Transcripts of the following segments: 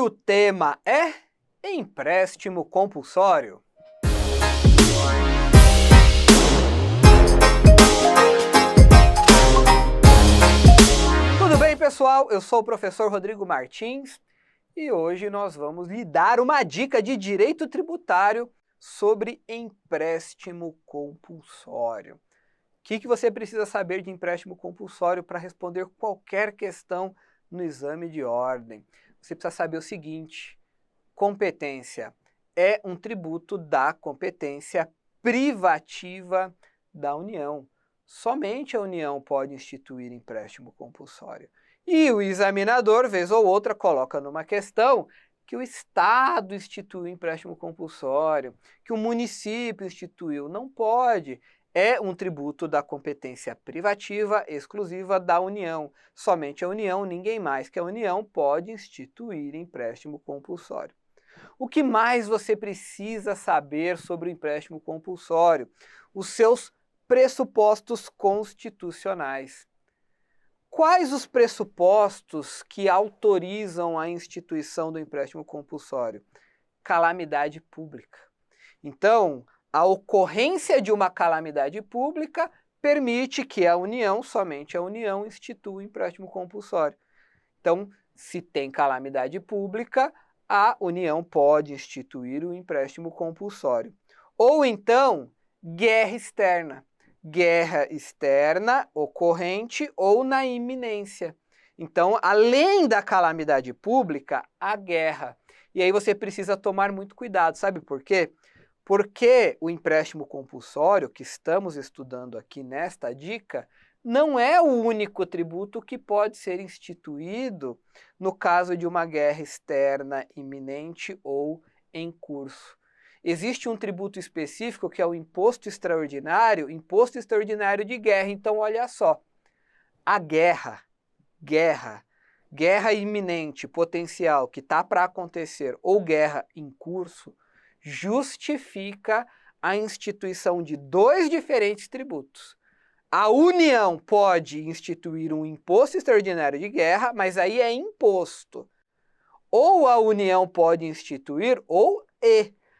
o tema é empréstimo compulsório. Tudo bem, pessoal? Eu sou o professor Rodrigo Martins e hoje nós vamos lhe dar uma dica de direito tributário sobre empréstimo compulsório. O que você precisa saber de empréstimo compulsório para responder qualquer questão no exame de ordem? Você precisa saber o seguinte: competência é um tributo da competência privativa da União. Somente a União pode instituir empréstimo compulsório. E o examinador, vez ou outra, coloca numa questão que o Estado instituiu empréstimo compulsório, que o município instituiu. Não pode. É um tributo da competência privativa exclusiva da União. Somente a União, ninguém mais que a União, pode instituir empréstimo compulsório. O que mais você precisa saber sobre o empréstimo compulsório? Os seus pressupostos constitucionais. Quais os pressupostos que autorizam a instituição do empréstimo compulsório? Calamidade pública. Então, a ocorrência de uma calamidade pública permite que a União, somente a União, institua o empréstimo compulsório. Então, se tem calamidade pública, a União pode instituir o empréstimo compulsório. Ou então, guerra externa. Guerra externa ocorrente ou na iminência. Então, além da calamidade pública, a guerra. E aí você precisa tomar muito cuidado, sabe por quê? Porque o empréstimo compulsório, que estamos estudando aqui nesta dica, não é o único tributo que pode ser instituído no caso de uma guerra externa iminente ou em curso. Existe um tributo específico que é o imposto extraordinário de guerra. Então, olha só, a guerra iminente, potencial, que está para acontecer, ou guerra em curso, justifica a instituição de dois diferentes tributos. A União pode instituir um imposto extraordinário de guerra, mas aí é imposto. Ou a União pode instituir,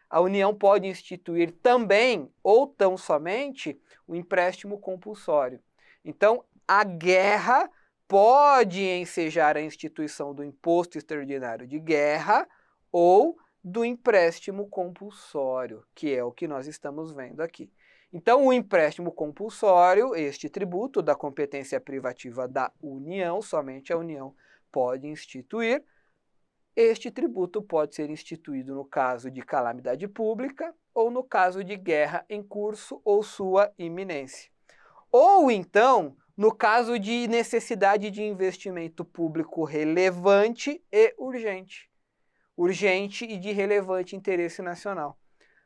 a União pode instituir também, ou tão somente, o empréstimo compulsório. Então, a guerra pode ensejar a instituição do imposto extraordinário de guerra ou do empréstimo compulsório, que é o que nós estamos vendo aqui. Então, o empréstimo compulsório, este tributo da competência privativa da União, somente a União pode instituir. Este tributo pode ser instituído no caso de calamidade pública ou no caso de guerra em curso ou sua iminência. Ou então, no caso de necessidade de investimento público relevante e urgente. Urgente e de relevante interesse nacional.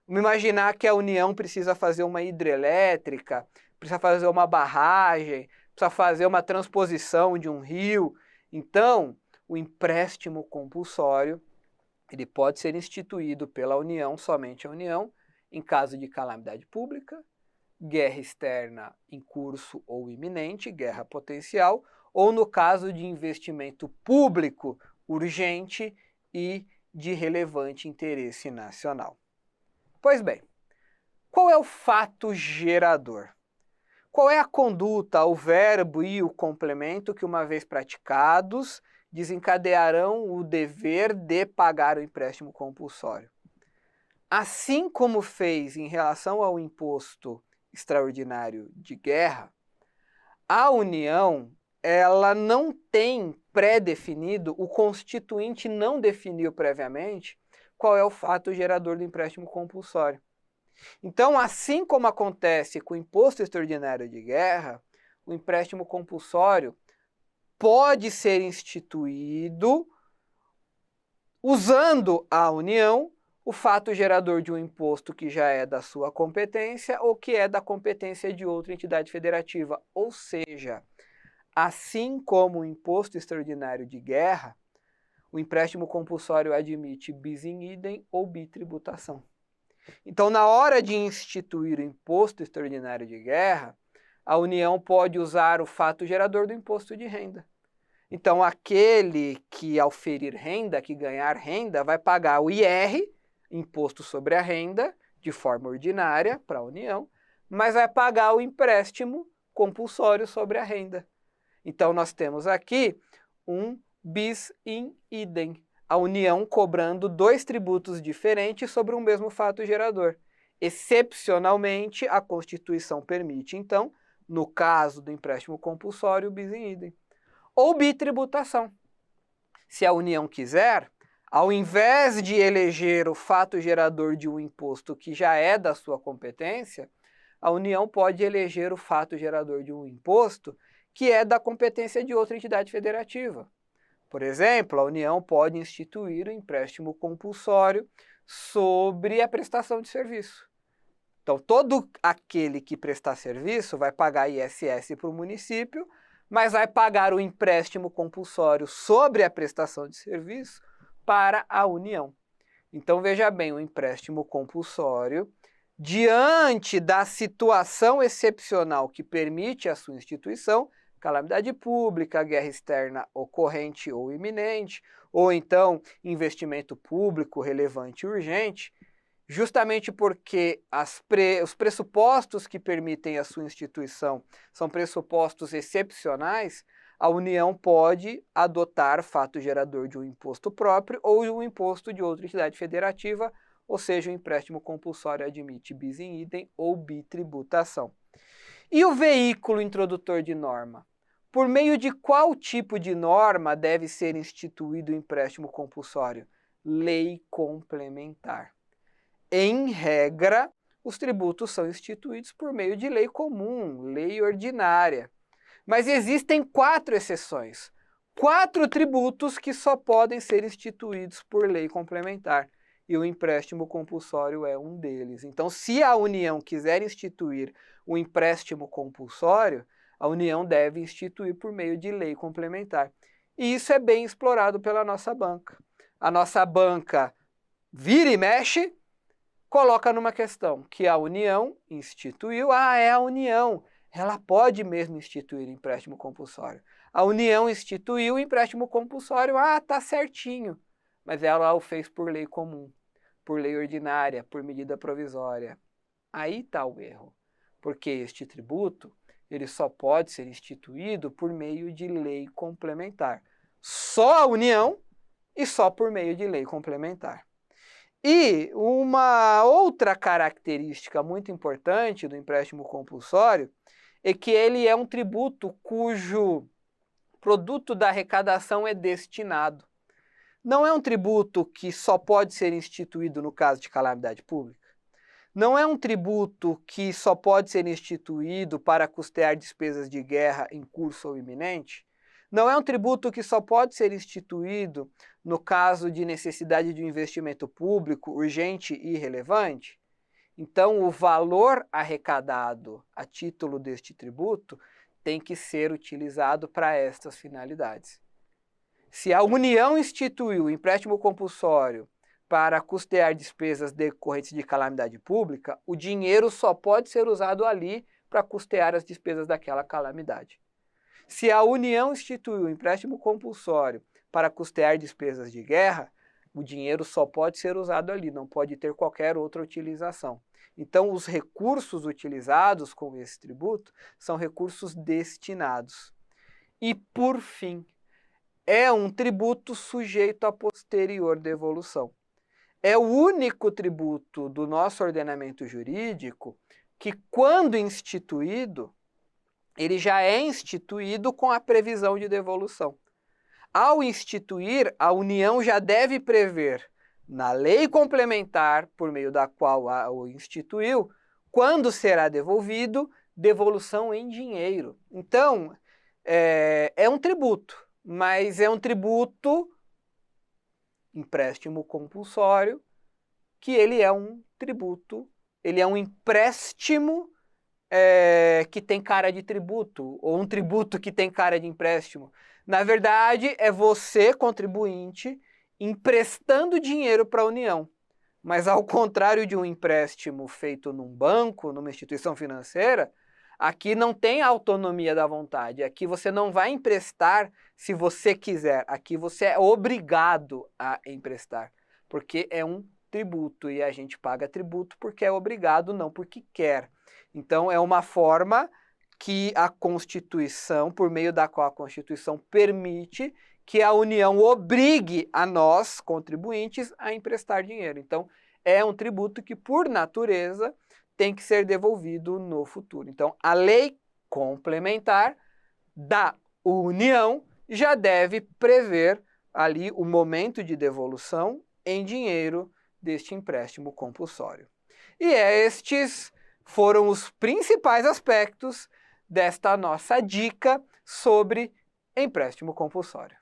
Vamos imaginar que a União precisa fazer uma hidrelétrica, precisa fazer uma barragem, precisa fazer uma transposição de um rio. Então, o empréstimo compulsório, ele pode ser instituído pela União, somente a União, em caso de calamidade pública, guerra externa em curso ou iminente, guerra potencial, ou no caso de investimento público urgente e de relevante interesse nacional. Pois bem, qual é o fato gerador? Qual é a conduta, o verbo e o complemento que, uma vez praticados, desencadearão o dever de pagar o empréstimo compulsório? Assim como fez em relação ao imposto extraordinário de guerra, a União, ela não tem pré-definido, o constituinte não definiu previamente qual é o fato gerador do empréstimo compulsório. Então, assim como acontece com o imposto extraordinário de guerra, o empréstimo compulsório pode ser instituído usando a União o fato gerador de um imposto que já é da sua competência ou que é da competência de outra entidade federativa. Ou seja, assim como o imposto extraordinário de guerra, o empréstimo compulsório admite bis in idem ou bitributação. Então, na hora de instituir o imposto extraordinário de guerra, a União pode usar o fato gerador do imposto de renda. Então, aquele que auferir renda, que ganhar renda, vai pagar o IR, Imposto sobre a Renda, de forma ordinária para a União, mas vai pagar o empréstimo compulsório sobre a renda. Então, nós temos aqui um bis in idem, a União cobrando dois tributos diferentes sobre um mesmo fato gerador. Excepcionalmente, a Constituição permite, então, no caso do empréstimo compulsório, o bis in idem. Ou bitributação. Se a União quiser, ao invés de eleger o fato gerador de um imposto que já é da sua competência, a União pode eleger o fato gerador de um imposto que é da competência de outra entidade federativa. Por exemplo, a União pode instituir o empréstimo compulsório sobre a prestação de serviço. Então, todo aquele que prestar serviço vai pagar ISS para o município, mas vai pagar o empréstimo compulsório sobre a prestação de serviço para a União. Então, veja bem, o empréstimo compulsório, diante da situação excepcional que permite a sua instituição, calamidade pública, guerra externa ocorrente ou iminente, ou então investimento público relevante e urgente, justamente porque os pressupostos que permitem a sua instituição são pressupostos excepcionais, a União pode adotar fato gerador de um imposto próprio ou de um imposto de outra entidade federativa, ou seja, o empréstimo compulsório admite bis in idem ou bitributação. E o veículo introdutor de norma? Por meio de qual tipo de norma deve ser instituído o empréstimo compulsório? Lei complementar. Em regra, os tributos são instituídos por meio de lei comum, lei ordinária. Mas existem 4 exceções. 4 tributos que só podem ser instituídos por lei complementar. E o empréstimo compulsório é um deles. Então, se a União quiser instituir o empréstimo compulsório, a União deve instituir por meio de lei complementar. E isso é bem explorado pela nossa banca. A nossa banca vira e mexe, coloca numa questão que a União instituiu. É a União, ela pode mesmo instituir empréstimo compulsório. A União instituiu o empréstimo compulsório, tá certinho. Mas ela o fez por lei comum, por lei ordinária, por medida provisória. Aí está o erro, porque este tributo ele só pode ser instituído por meio de lei complementar. Só a União e só por meio de lei complementar. E uma outra característica muito importante do empréstimo compulsório é que ele é um tributo cujo produto da arrecadação é destinado. Não é um tributo que só pode ser instituído no caso de calamidade pública. Não é um tributo que só pode ser instituído para custear despesas de guerra em curso ou iminente. Não é um tributo que só pode ser instituído no caso de necessidade de um investimento público urgente e relevante. Então, o valor arrecadado a título deste tributo tem que ser utilizado para estas finalidades. Se a União instituiu o empréstimo compulsório para custear despesas decorrentes de calamidade pública, o dinheiro só pode ser usado ali para custear as despesas daquela calamidade. Se a União instituiu o empréstimo compulsório para custear despesas de guerra, o dinheiro só pode ser usado ali, não pode ter qualquer outra utilização. Então, os recursos utilizados com esse tributo são recursos destinados. E, por fim, é um tributo sujeito à posterior devolução. É o único tributo do nosso ordenamento jurídico que, quando instituído, ele já é instituído com a previsão de devolução. Ao instituir, a União já deve prever na lei complementar, por meio da qual o instituiu, quando será devolvido, devolução em dinheiro. Então, é um tributo, mas é um tributo, empréstimo compulsório, que ele é um tributo, ele é um empréstimo que tem cara de tributo, ou um tributo que tem cara de empréstimo. Na verdade, é você, contribuinte, emprestando dinheiro para a União. Mas ao contrário de um empréstimo feito num banco, numa instituição financeira, Aqui não tem autonomia da vontade, aqui você não vai emprestar se você quiser, aqui você é obrigado a emprestar, porque é um tributo e a gente paga tributo porque é obrigado, não porque quer. Então é uma forma que a Constituição, por meio da qual a Constituição permite que a União obrigue a nós, contribuintes, a emprestar dinheiro. Então é um tributo que, por natureza, tem que ser devolvido no futuro. Então, a lei complementar da União já deve prever ali o momento de devolução em dinheiro deste empréstimo compulsório. E estes foram os principais aspectos desta nossa dica sobre empréstimo compulsório.